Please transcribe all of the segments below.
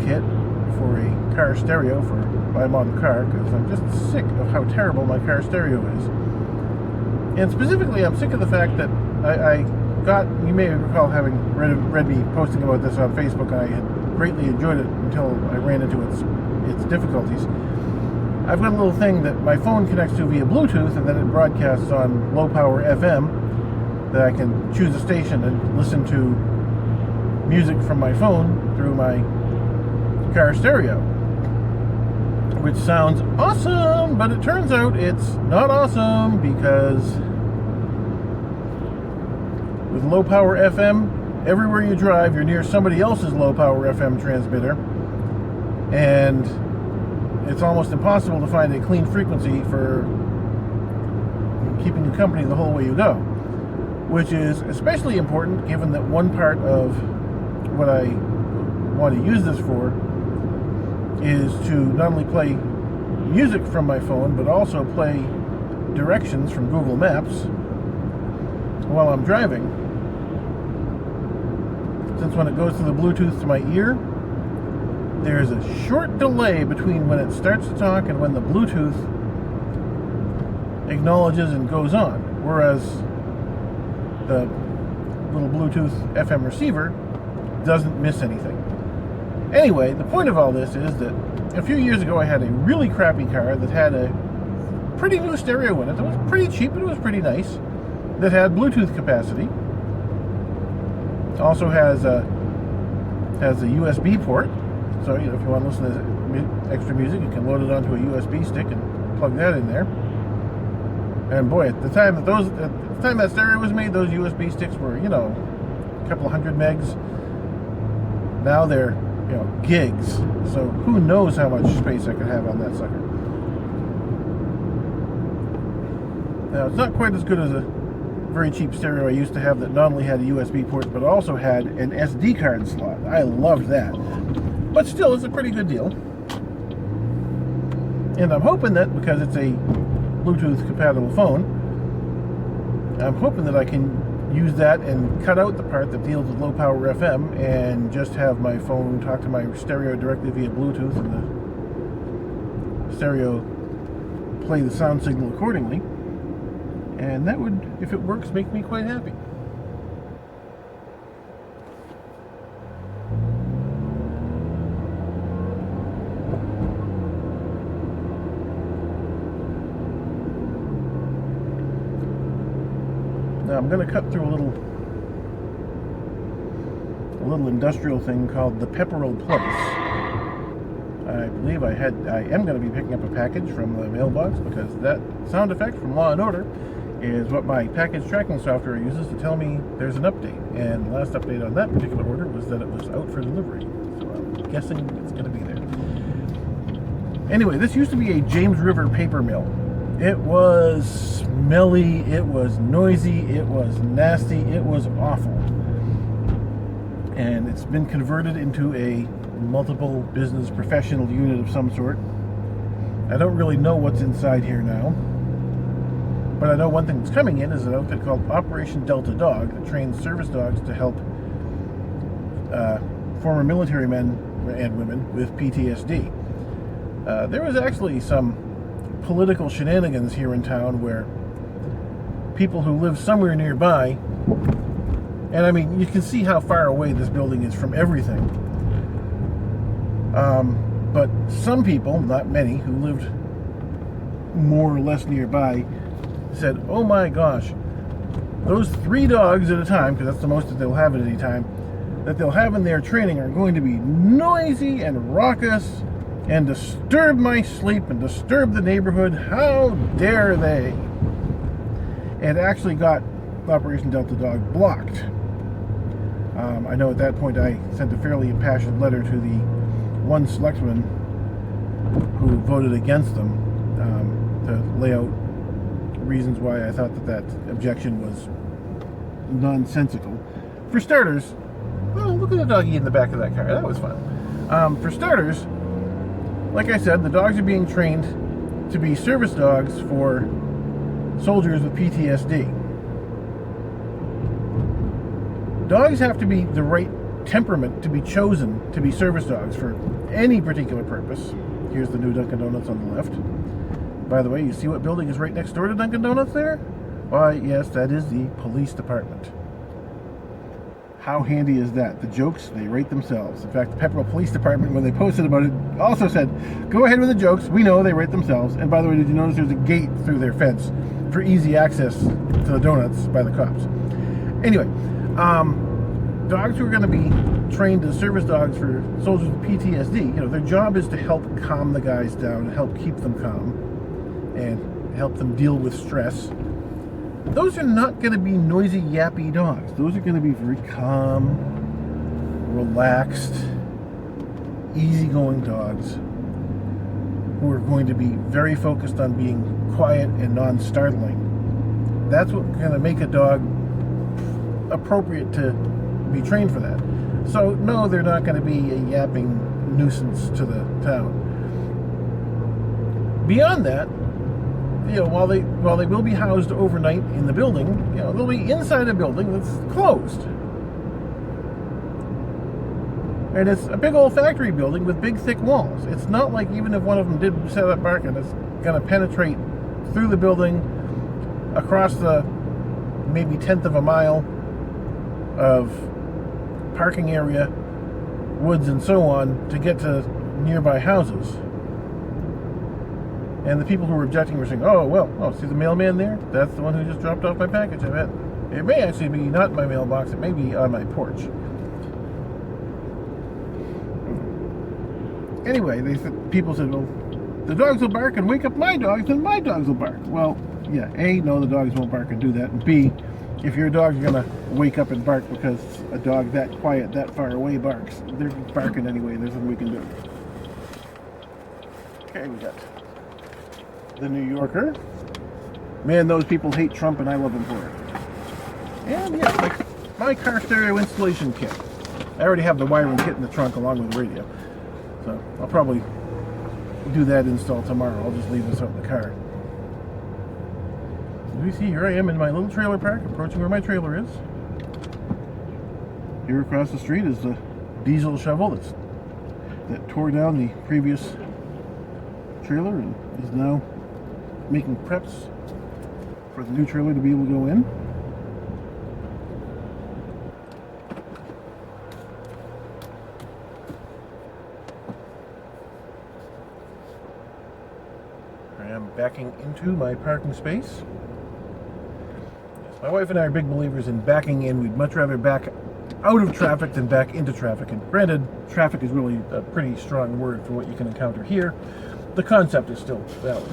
kit for a car stereo for my model car, because I'm just sick of how terrible my car stereo is. And specifically, I'm sick of the fact that I got, you may recall having read me posting about this on Facebook, and I had greatly enjoyed it until I ran into its difficulties. I've got a little thing that my phone connects to via Bluetooth, and then it broadcasts on low power FM that I can choose a station and listen to music from my phone through my car stereo, which sounds awesome, but it turns out it's not awesome, because with low power FM, everywhere you drive, you're near somebody else's low power FM transmitter, and it's almost impossible to find a clean frequency for keeping you company the whole way you go, which is especially important given that one part of what I want to use this for is to not only play music from my phone, but also play directions from Google Maps while I'm driving. Since when it goes to the Bluetooth to my ear, there's a short delay between when it starts to talk and when the Bluetooth acknowledges and goes on, whereas the little Bluetooth FM receiver doesn't miss anything. Anyway, the point of all this is that a few years ago I had a really crappy car that had a pretty new stereo in it. It was pretty cheap, but it was pretty nice. That had Bluetooth capacity. Also has a USB port. So, if you want to listen to extra music, you can load it onto a USB stick and plug that in there. And boy, at the time that stereo was made, those USB sticks were, a couple of hundred megs. Now they're, gigs. So who knows how much space I could have on that sucker. Now, it's not quite as good as a very cheap stereo I used to have that not only had a USB port, but also had an SD card slot. I loved that. But still, it's a pretty good deal. And I'm hoping that, because it's a Bluetooth compatible phone, I'm hoping that I can use that and cut out the part that deals with low power FM and just have my phone talk to my stereo directly via Bluetooth, and the stereo play the sound signal accordingly. And that would, if it works, make me quite happy. Now I'm going to cut through a little industrial thing called the Pepperell place. I believe I am going to be picking up a package from the mailbox, because that sound effect from Law & Order is what my package tracking software uses to tell me there's an update. And the last update on that particular order was that it was out for delivery. So I'm guessing it's going to be there. Anyway, this used to be a James River paper mill. It was smelly, it was noisy, it was nasty, it was awful. And it's been converted into a multiple business professional unit of some sort. I don't really know what's inside here now, but I know one thing that's coming in is an outfit called Operation Delta Dog that trains service dogs to help former military men and women with PTSD. There was actually some political shenanigans here in town where people who live somewhere nearby, and I mean, you can see how far away this building is from everything, but some people, not many, who lived more or less nearby said, oh my gosh, those 3 dogs at a time, because that's the most that they'll have at any time, that they'll have in their training are going to be noisy and raucous and disturb my sleep and disturb the neighborhood. How dare they? And actually got Operation Delta Dog blocked. I know at that point I sent a fairly impassioned letter to the one selectman who voted against them, to lay out reasons why I thought that objection was nonsensical. For starters, oh, look at the doggy in the back of that car. That was fun. For starters, like I said, the dogs are being trained to be service dogs for soldiers with PTSD. Dogs have to be the right temperament to be chosen to be service dogs for any particular purpose. Here's the new Dunkin' Donuts on the left. By the way, you see what building is right next door to Dunkin' Donuts there? Why, yes, that is the police department. How handy is that? The jokes, they write themselves. In fact, the Pepperell Police Department, when they posted about it, also said, go ahead with the jokes. We know they write themselves. And by the way, did you notice there's a gate through their fence for easy access to the donuts by the cops? Anyway, dogs who are going to be trained as service dogs for soldiers with PTSD, their job is to help calm the guys down and help keep them calm and help them deal with stress. Those are not going to be noisy, yappy dogs. Those are going to be very calm, relaxed, easygoing dogs who are going to be very focused on being quiet and non-startling. That's what's going to make a dog appropriate to be trained for that. So, no, they're not going to be a yapping nuisance to the town. Beyond that, while they will be housed overnight in the building, they'll be inside a building that's closed. And it's a big old factory building with big thick walls. It's not like even if one of them did set up barking, it's going to penetrate through the building, across the maybe 1/10 of a mile of parking area, woods and so on, to get to nearby houses. And the people who were objecting were saying, see the mailman there? That's the one who just dropped off my package, I bet. It may actually be not in my mailbox, it may be on my porch. Anyway, people said, well, the dogs will bark and wake up my dogs, and my dogs will bark. Well, yeah, A, no, the dogs won't bark and do that. And B, if your dog's going to wake up and bark because a dog that quiet, that far away barks, they're barking anyway. There's nothing we can do. Okay, we got the New Yorker. Man, those people hate Trump and I love him for it. And yeah, my car stereo installation kit. I already have the wiring kit in the trunk along with the radio. So I'll probably do that install tomorrow. I'll just leave this out in the car. As you see, here I am in my little trailer park, approaching where my trailer is. Here across the street is the diesel shovel that tore down the previous trailer and is now making preps for the new trailer to be able to go in. I am backing into my parking space. My wife and I are big believers in backing in. We'd much rather back out of traffic than back into traffic. And granted, traffic is really a pretty strong word for what you can encounter here. The concept is still valid.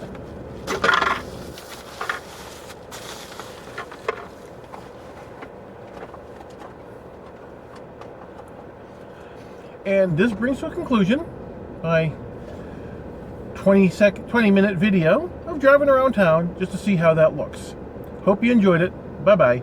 And this brings to a conclusion my 20-minute video of driving around town just to see how that looks. Hope you enjoyed it. Bye-bye.